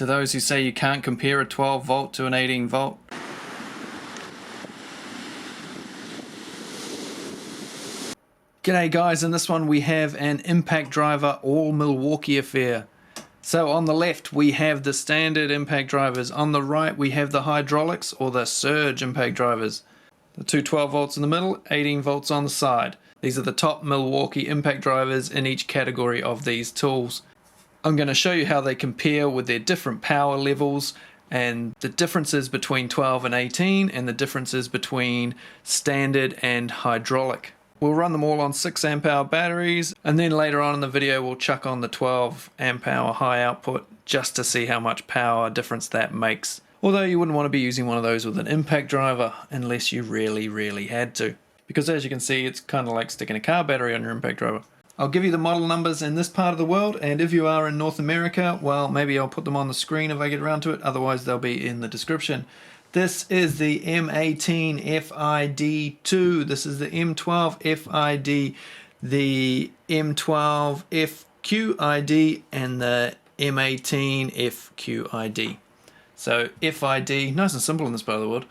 To those who say you can't compare a 12 volt to an 18 volt. G'day guys, in this one we have an impact driver all Milwaukee affair. So on the left we have the standard impact drivers, on the right we have the hydraulics or the surge impact drivers. The two 12 volts in the middle, 18 volts on the side. These are the top Milwaukee impact drivers in each category of these tools. I'm going to show you how they compare with their different power levels and the differences between 12 and 18 and the differences between standard and hydraulic. We'll run them all on 6 amp hour batteries, and then later on in the video we'll chuck on the 12 amp hour high output just to see how much power difference that makes. Although you wouldn't want to be using one of those with an impact driver unless you really had to. Because as you can see, it's kind of like sticking a car battery on your impact driver. I'll give you the model numbers in this part of the world, and if you are in North America, well, maybe I'll put them on the screen if I get around to it, otherwise they'll be in the description. This is the M18 FID2, this is the M12 FID, the M12 FQID, and the M18 FQID. So FID, nice and simple in this part of the world.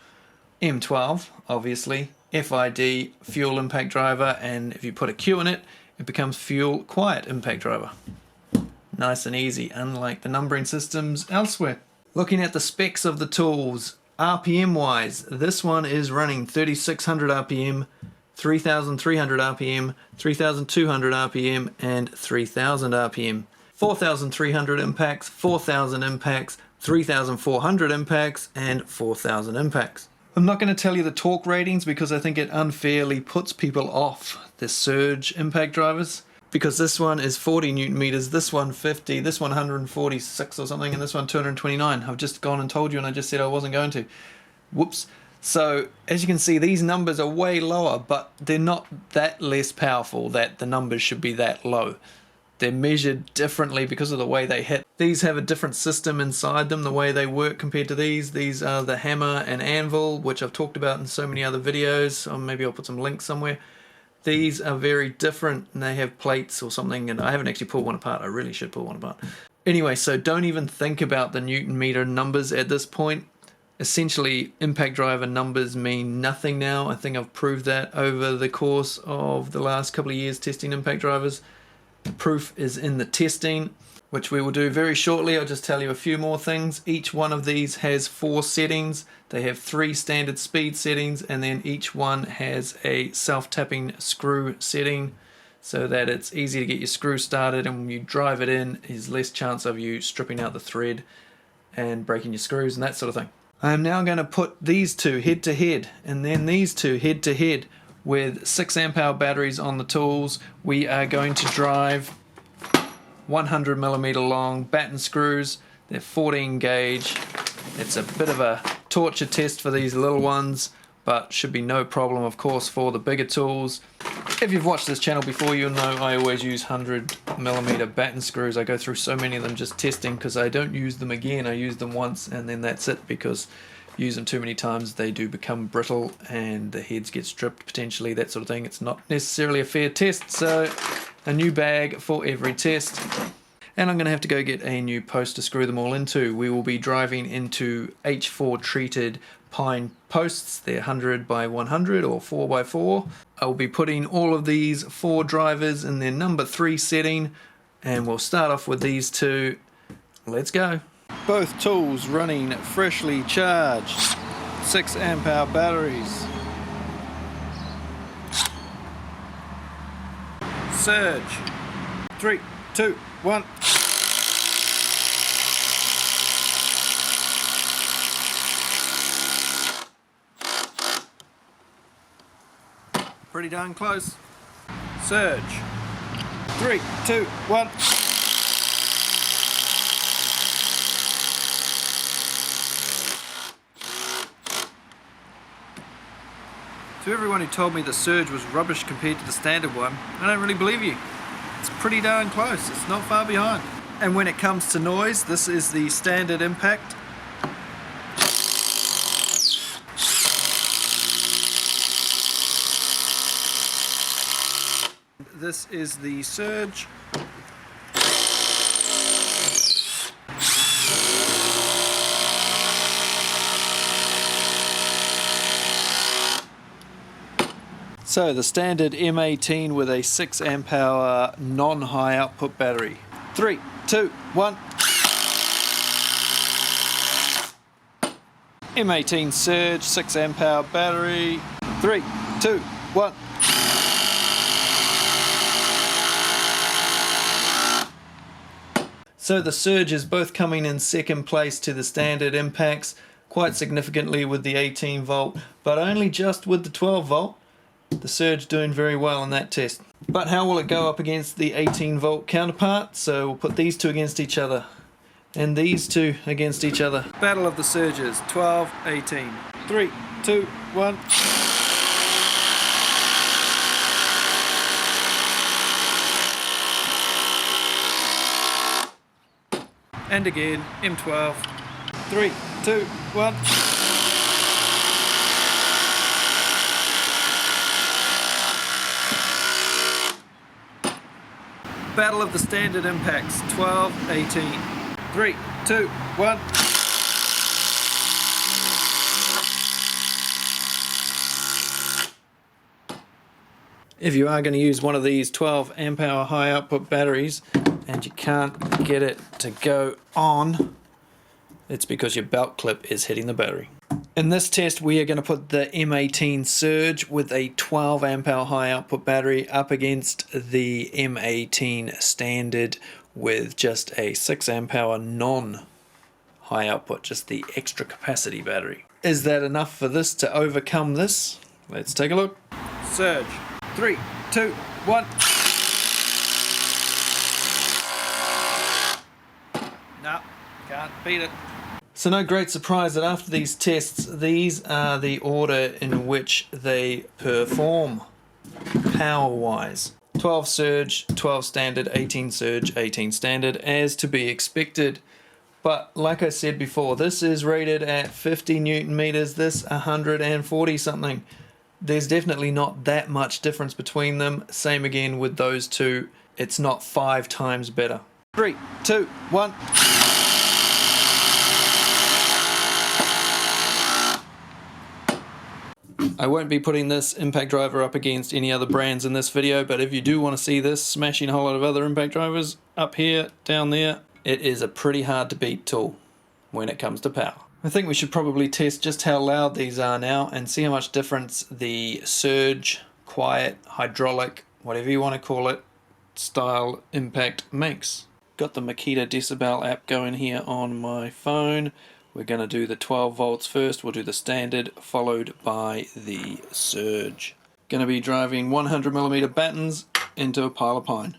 M12, obviously, FID, fuel impact driver, and if you put a Q in it, it becomes fuel quiet impact driver. Nice and easy, unlike the numbering systems elsewhere. Looking at the specs of the tools, RPM wise, this one is running 3600 RPM, 3300 RPM, 3200 RPM, and 3000 RPM. 4300 impacts, 4000 impacts, 3400 impacts, and 4000 impacts. I'm not going to tell you the torque ratings because I think it unfairly puts people off the surge impact drivers. Because this one is 40 Newton meters, this one 50, this one 146 or something, and this one 229. I've just gone and told you and I just said I wasn't going to. Whoops. So as you can see, these numbers are way lower, but they're not that less powerful that the numbers should be that low. They're measured differently because of the way they hit. These have a different system inside them, the way they work compared to these. These are the hammer and anvil, which I've talked about in so many other videos, or maybe I'll put some links somewhere. These are very different, and they have plates or something, and I haven't actually pulled one apart. I really should pull one apart. Anyway, so don't even think about the Newton meter numbers at this point. Essentially, impact driver numbers mean nothing now. I think I've proved that over the course of the last couple of years testing impact drivers. The proof is in the testing, which we will do very shortly. I'll just tell you a few more things. Each one of these has 4 settings. They have 3 standard speed settings, and then each one has a self-tapping screw setting so that it's easy to get your screw started, and when you drive it in, there's less chance of you stripping out the thread and breaking your screws and that sort of thing. I'm now going to put these two head to head and then these two head to head with 6 amp hour batteries on the tools. We are going to drive 100mm long batten screws. They're 14 gauge. It's a bit of a torture test for these little ones, but should be no problem, of course, for the bigger tools. If you've watched this channel before, you'll know I always use 100mm batten screws. I go through so many of them just testing because I don't use them again. I use them once and then that's it, because use them too many times they do become brittle and the heads get stripped potentially, that sort of thing. It's not necessarily a fair test, so a new bag for every test. And I'm going to have to go get a new post to screw them all into. We will be driving into H4 treated pine posts. They're 100 by 100 or 4 by 4. I will be putting all of these 4 drivers in their number 3 setting, and we'll start off with these two. Let's go. Both tools running freshly charged 6 amp hour batteries. Surge. 3, 2, 1. Pretty darn close. Surge. 3, 2, 1. To everyone who told me the surge was rubbish compared to the standard one, I don't really believe you. It's pretty darn close, it's not far behind. And when it comes to noise, this is the standard impact. This is the surge. So the standard M18 with a 6 amp hour non-high output battery. 3, 2, 1. M18 Surge 6 amp hour battery. 3, 2, 1. So the Surge is both coming in second place to the standard impacts, quite significantly with the 18 volt, but only just with the 12 volt. The Surge doing very well in that test. But how will it go up against the 18 volt counterpart? So we'll put these two against each other and these two against each other. Battle of the Surges, 12, 18. 3, 2, 1. And again, M12. 3, 2, 1. Battle of the standard impacts, 12, 18. 3, 2, 1. If you are going to use one of these 12 amp hour high output batteries and you can't get it to go on, it's because your belt clip is hitting the battery. In this test we are going to put the M18 Surge with a 12 amp hour high output battery up against the M18 Standard with just a 6 amp hour non high output, just the extra capacity battery. Is that enough for this to overcome this? Let's take a look. Surge. 3, 2, 1. No, can't beat it. So no great surprise that after these tests, these are the order in which they perform power-wise. 12 Surge, 12 Standard, 18 Surge, 18 Standard, as to be expected. But like I said before, this is rated at 50 Newton meters, this 140 something. There's definitely not that much difference between them. Same again with those two. It's not 5 times better. 3, 2, 1. I won't be putting this impact driver up against any other brands in this video, but if you do want to see this smashing a whole lot of other impact drivers up here, down there, it is a pretty hard to beat tool when it comes to power. I think we should probably test just how loud these are now and see how much difference the Surge, quiet, hydraulic, whatever you want to call it, style impact makes. Got the Makita decibel app going here on my phone. We're going to do the 12 volts first. We'll do the standard, followed by the Surge. Going to be driving 100mm battens into a pile of pine.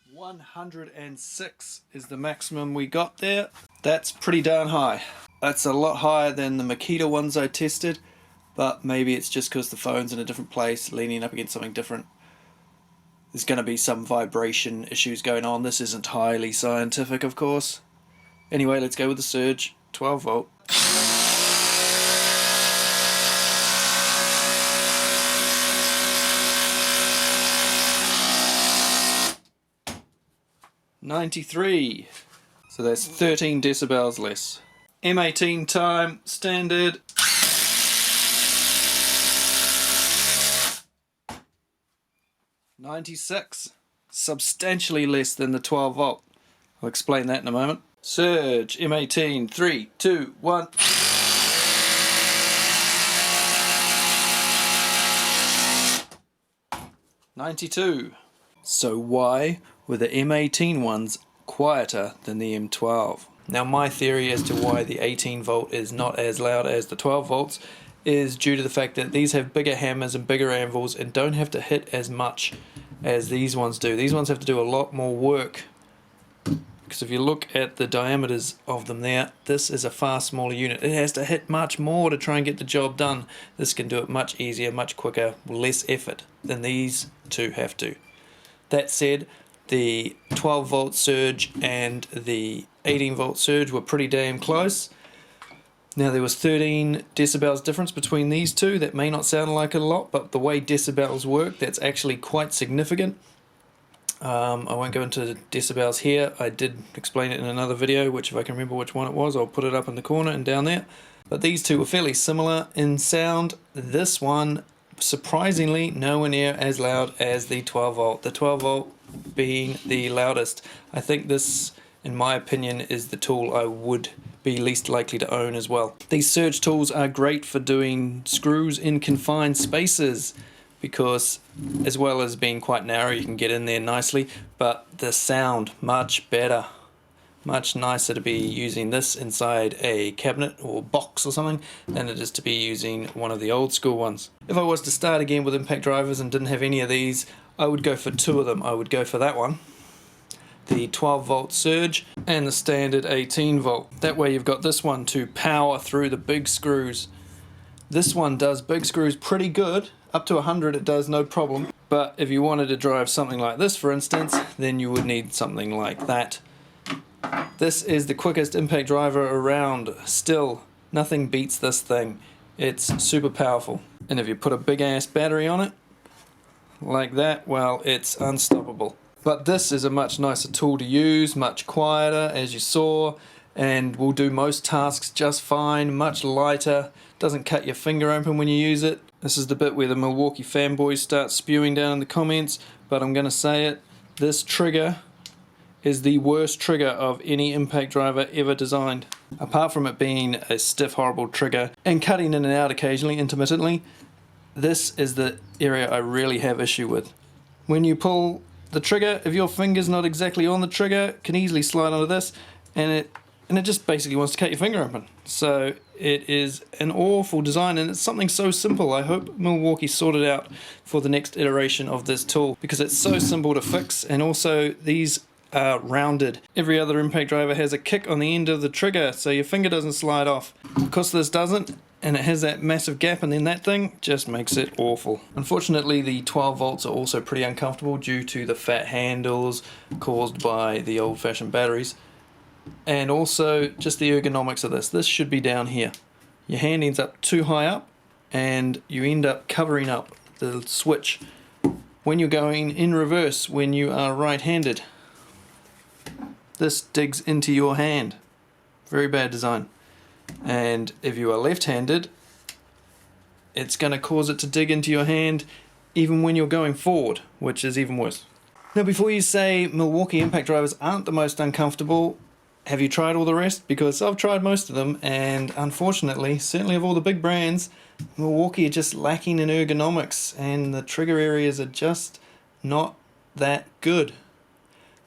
106 is the maximum we got there. That's pretty darn high. That's a lot higher than the Makita ones I tested, but maybe it's just because the phone's in a different place, leaning up against something different. There's going to be some vibration issues going on. This isn't highly scientific, of course. Anyway, let's go with the Surge, 12 volt. .93, so that's 13 decibels less. M18 time, standard. .96, substantially less than the 12 volt. I'll explain that in a moment. Surge, M18, 3, 2, 1. .92. So why were the M18 ones quieter than the M12? Now my theory as to why the 18 volt is not as loud as the 12 volts is due to the fact that these have bigger hammers and bigger anvils and don't have to hit as much as these ones do. These ones have to do a lot more work, because if you look at the diameters of them there, this is a far smaller unit. It has to hit much more to try and get the job done. This can do it much easier, much quicker, less effort than these two have to. That said, the 12 volt Surge and the 18 volt Surge were pretty damn close. Now there was 13 decibels difference between these two. That may not sound like a lot, but the way decibels work, that's actually quite significant. I won't go into decibels here. I did explain it in another video, which if I can remember which one it was, I'll put it up in the corner and down there. But these two were fairly similar in sound. This one, surprisingly, nowhere near as loud as the 12 volt. The 12 volt being the loudest. I think this, in my opinion, is the tool I would be least likely to own as well. These surge tools are great for doing screws in confined spaces, because as well as being quite narrow, you can get in there nicely, but the sound much better. Much nicer to be using this inside a cabinet or box or something than it is to be using one of the old school ones. If I was to start again with impact drivers and didn't have any of these, I would go for two of them. I would go for that one, the 12 volt surge, and the standard 18 volt. That way you've got this one to power through the big screws. This one does big screws pretty good. Up to 100 it does no problem. But if you wanted to drive something like this, for instance, then you would need something like that. This is the quickest impact driver around. Still, nothing beats this thing. It's super powerful. And if you put a big ass battery on it, like that, well, it's unstoppable. But this is a much nicer tool to use, much quieter, as you saw, and will do most tasks just fine, much lighter, doesn't cut your finger open when you use it. This is the bit where the Milwaukee fanboys start spewing down in the comments, but I'm going to say it, this trigger is the worst trigger of any impact driver ever designed. Apart from it being a stiff, horrible trigger and cutting in and out occasionally, intermittently, this is the area I really have issue with. When you pull the trigger, if your finger's not exactly on the trigger, it can easily slide onto this, and it just basically wants to cut your finger open. So it is an awful design, and it's something so simple. I hope Milwaukee sort it out for the next iteration of this tool, because it's so simple to fix, and also these are rounded. Every other impact driver has a kick on the end of the trigger so your finger doesn't slide off. Because this doesn't, and it has that massive gap, and then that thing just makes it awful. Unfortunately, the 12 volts are also pretty uncomfortable due to the fat handles caused by the old-fashioned batteries, and also just the ergonomics of this. This should be down here. Your hand ends up too high up, and you end up covering up the switch when you're going in reverse when you are right-handed. This digs into your hand. Very bad design. And if you are left-handed, it's going to cause it to dig into your hand even when you're going forward, which is even worse. Now, before you say Milwaukee impact drivers aren't the most uncomfortable, have you tried all the rest? Because I've tried most of them, and unfortunately, certainly of all the big brands, Milwaukee are just lacking in ergonomics, and the trigger areas are just not that good.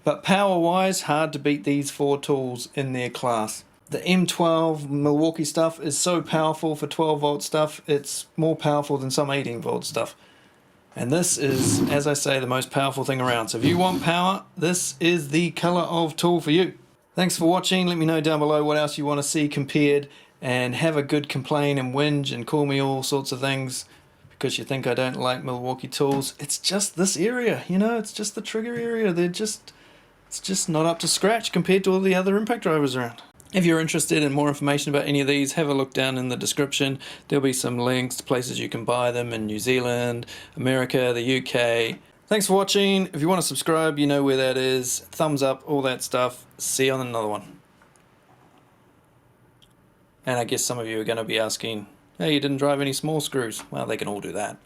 But power-wise, hard to beat these four tools in their class. The M12 Milwaukee stuff is so powerful for 12 volt stuff, it's more powerful than some 18 volt stuff. And this is, as I say, the most powerful thing around. So if you want power, this is the colour of tool for you. Thanks for watching. Let me know down below what else you want to see compared, and have a good complain and whinge and call me all sorts of things because you think I don't like Milwaukee tools. It's just this area, you know, it's just the trigger area. It's just not up to scratch compared to all the other impact drivers around. If you're interested in more information about any of these, have a look down in the description. There'll be some links to places you can buy them in New Zealand, America, the UK. Thanks for watching. If you want to subscribe, you know where that is. Thumbs up, all that stuff. See you on another one. And I guess some of you are going to be asking, hey, you didn't drive any small screws. Well, they can all do that.